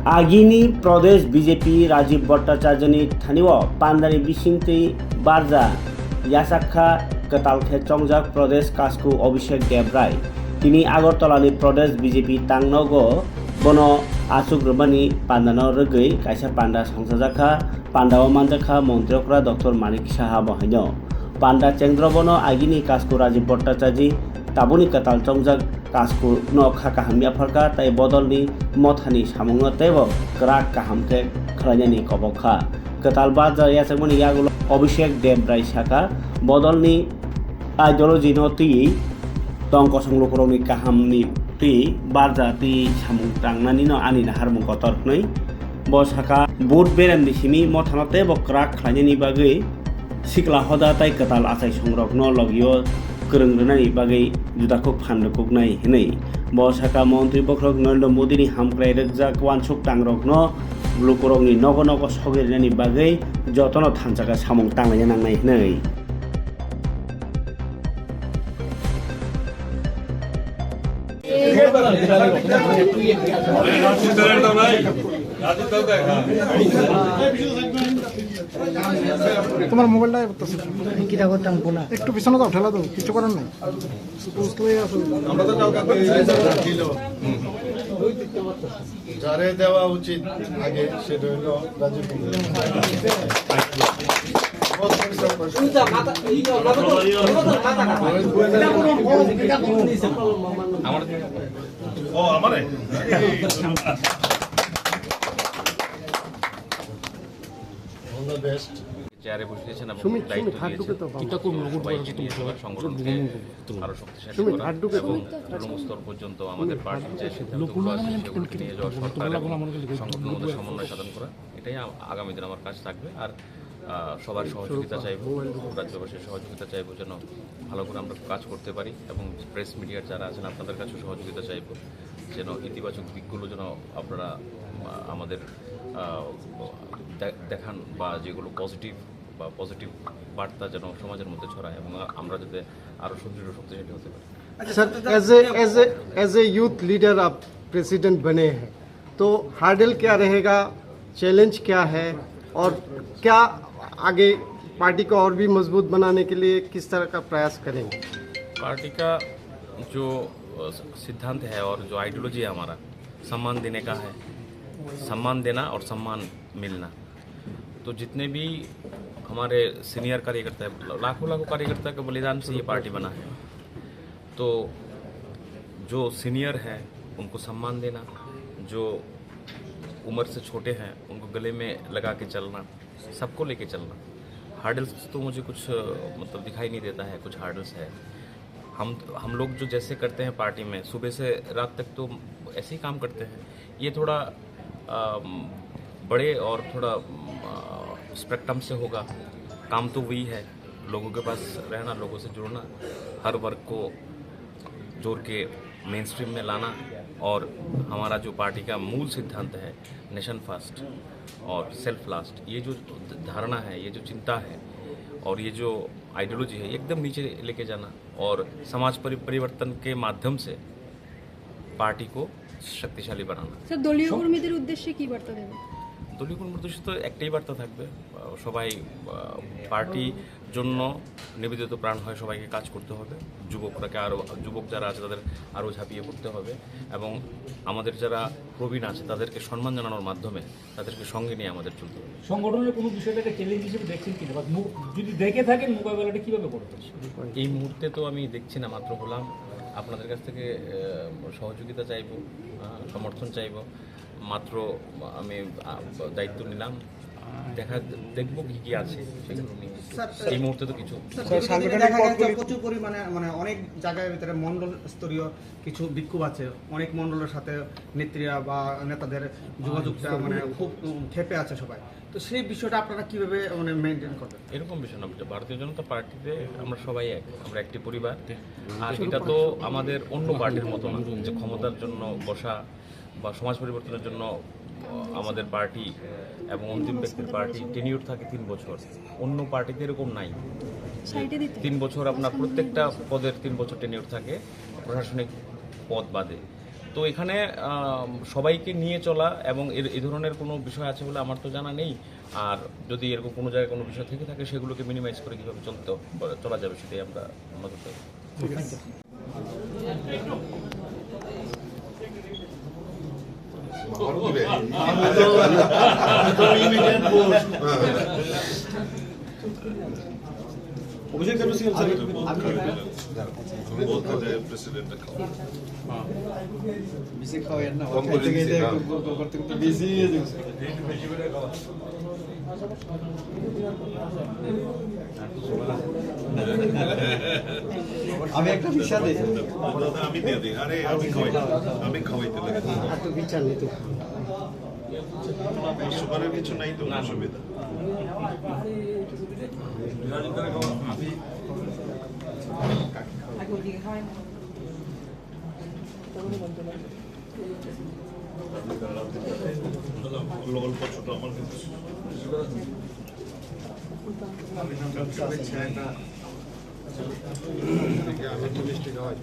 Agini Pradesh BJP Rajiv Bhattacharya Thaniwa Pandari Bishinti Barza Yasakha Katalkhe Chongjak Pradesh Kasku Abhishek Debrai Tini Agartalani Pradesh BJP Tangnogo Bono Asugrabani Pandano Regui Kaisa Panda Sangsajaka Pandao Manjaka Montrokra Dr. Manik Saha Bahino Panda Chendrabono Agini Kasku Rajiv Bhattacharya Tabuni Katal Chongjak Kasku no Kakaham Yafarka Tai Bodolni Mothani Samunga Tebo Krak Kahamke Kranyani Koboka Katal Baza Yasamuni Yagulo Abhishek Debrai Saka Bodolni Ideology no Ti Tongkosong Lukuroni Kahamni Ti Baza Ti Samung Tangnani no Ani Harmung Kotorknoi Bosaka Boot Berem Disimi Mothana Tebo Krak Kranyani Bagui Sikla Hoda Tai Katal Asai Songrok no Logio Kerengrenani bagai judakok phandokok nai hinai bosaka mantri bokrok Narendra Modi ni hamkrai rekjak wansuk tangrok no lukurok ni nogo nogo sogirnani bagai jotono thanjaka samung tangnai nangnai hinai তোমার মোবাইলটা কিটা করতাম বলা একটু পিছনে দাও ঠেলা দাও কিছু করার নাই পোস্ট হয়ে আসো আমরা তো কাউকে দিল যারে দেওয়া উচিত আগে সেটা হলো রাজীব আমারে চেয়ারে বসিয়েছেন এবং দায়িত্ব দিয়েছেন সংগঠনকে আরো শক্তিশালী করা এবং তৃণমূল পর্যন্ত আমাদের পার্টির যে সিদ্ধান্তগুলো আছে সেগুলোকে নিয়ে যাওয়া সরকার এবং সংগঠনের মধ্যে সমন্বয় সাধন করা এটাই আগামী দিন আমার কাজ থাকবে। আর সবার সহযোগিতা চাইবো, রাজ্যবাসীর সহযোগিতা চাইবো যেন ভালো করে আমরা কাজ করতে পারি এবং প্রেস মিডিয়ার যারা আছেন আপনাদের কাছে সহযোগিতা চাইবো যেন ইতিবাচক দিকগুলো যেন আপনারা আমাদের দেখান বা যেগুলো পজিটিভ বার্তা যেন সমাজের মধ্যে ছড়ায় এবং আমরা যাতে আরো সুদৃঢ় শক্তিশালী হতে পারি। Sir as a youth leader आप प्रेसिडेंट बने हैं तो हार्डल क्या रहेगा, चैलेंज क्या है और क्या आगे पार्टी को और भी मजबूत बनाने के लिए किस तरह का प्रयास करेंगे? पार्टी का जो सिद्धांत है और जो आइडियोलॉजी है हमारा सम्मान देने का है, सम्मान देना और सम्मान मिलना। तो जितने भी हमारे सीनियर कार्यकर्ता है, लाखों कार्यकर्ता के बलिदान से ये पार्टी बना है, तो जो सीनियर है उनको सम्मान देना, जो उम्र से छोटे हैं उनको गले में लगा के चलना, सबको लेके चलना। हार्डल्स तो मुझे कुछ मतलब दिखाई नहीं देता है, कुछ हार्डल्स है। हम लोग जो जैसे करते हैं पार्टी में सुबह से रात तक तो ऐसे ही काम करते हैं। ये थोड़ा बड़े और थोड़ा स्पेक्ट्रम से होगा। काम तो वही है, लोगों के पास रहना, लोगों से जुड़ना, हर वर्ग को जोड़ के मेन स्ट्रीम में लाना और हमारा जो पार्टी का मूल सिद्धांत है नेशन फर्स्ट और सेल्फ लास्ट, ये जो धारणा है, ये जो चिंता है और ये जो आइडियोलॉजी है एकदम नीचे लेके जाना और समाज परिवर्तन के माध्यम से पार्टी को शक्तिशाली बनाना। স্যার দলীয় কর্মীদের উদ্দেশ্যে কি বার্তা দেবেন? দলীয় কর্মীদের উদ্দেশ্যে তো একটাই বার্তা থাকবে, সবাই পার্টি জন্য নিবেদিত প্রাণ হয়, সবাইকে কাজ করতে হবে। যুবক যারা আছে তাদের আরও ঝাঁপিয়ে পড়তে হবে এবং আমাদের যারা প্রবীণ আছে তাদেরকে সম্মান জানানোর মাধ্যমে তাদেরকে সঙ্গে নিয়ে আমাদের চলতে হবে। সংগঠনের কোনো বিষয়টাকে চ্যালেঞ্জ হিসেবে দেখছেন কিনা, বা যদি দেখে থাকেন মোকাবেলাটা কীভাবে করবেন? এই মুহূর্তে তো আমি দেখছি না, মাত্র হলাম, আপনাদের কাছ থেকে সহযোগিতা চাইব, সমর্থন চাইব। মাত্র আমি দায়িত্ব নিলাম, দেখবো কি আছে সেগুলো নিয়ে। এই মুহূর্তে তো কিছু প্রচুর পরিমাণে মানে অনেক জায়গার ভিতরে মন্ডল স্তরীয় কিছু বিক্ষোভ আছে, অনেক মন্ডলের সাথে নেত্রীরা বা নেতাদের যোগাযোগটা মানে খুব ক্ষেপে আছে সবাই। তো সেই বিষয়টা আপনারা কিভাবে মানে মেনটেন করবেন? এরকম বিষয় না, ভারতীয় জনতা পার্টিতে আমরা সবাই আমরা একটি পরিবার। আর এটা তো আমাদের অন্য পার্টির মতো না যে ক্ষমতার জন্য বসা বা সমাজ পরিবর্তনের জন্য আমাদের পার্টি এবং অন্তিম ব্যক্তির পার্টি টেনিউর থাকে 3 বছর। অন্য পার্টিতে এরকম নাই, 3 বছর আপনার প্রত্যেকটা পদের 3 বছর টেনিউর থাকে প্রশাসনিক পদ বাদে। তো এখানে সবাইকে নিয়ে চলা এবং এই ধরনের কোনো বিষয় আছে বলে আমার তো জানা নেই। আর যদি এরকম কোনো জায়গায় কোনো বিষয় থেকে থাকে সেগুলোকে মিনিমাইজ করে কীভাবে চলা যাবে সেটাই আমরা নজর দেব। আমি একটা ভিসা দিই আমি দিয়ে দিই। আরে আমি খাওয়াইতে লাগে একটু বিচার নিতে সুপারের কিছু নাই তো অসুবিধা। অল্প ছোট আমার কিন্তু আমি 30 টাকা হয়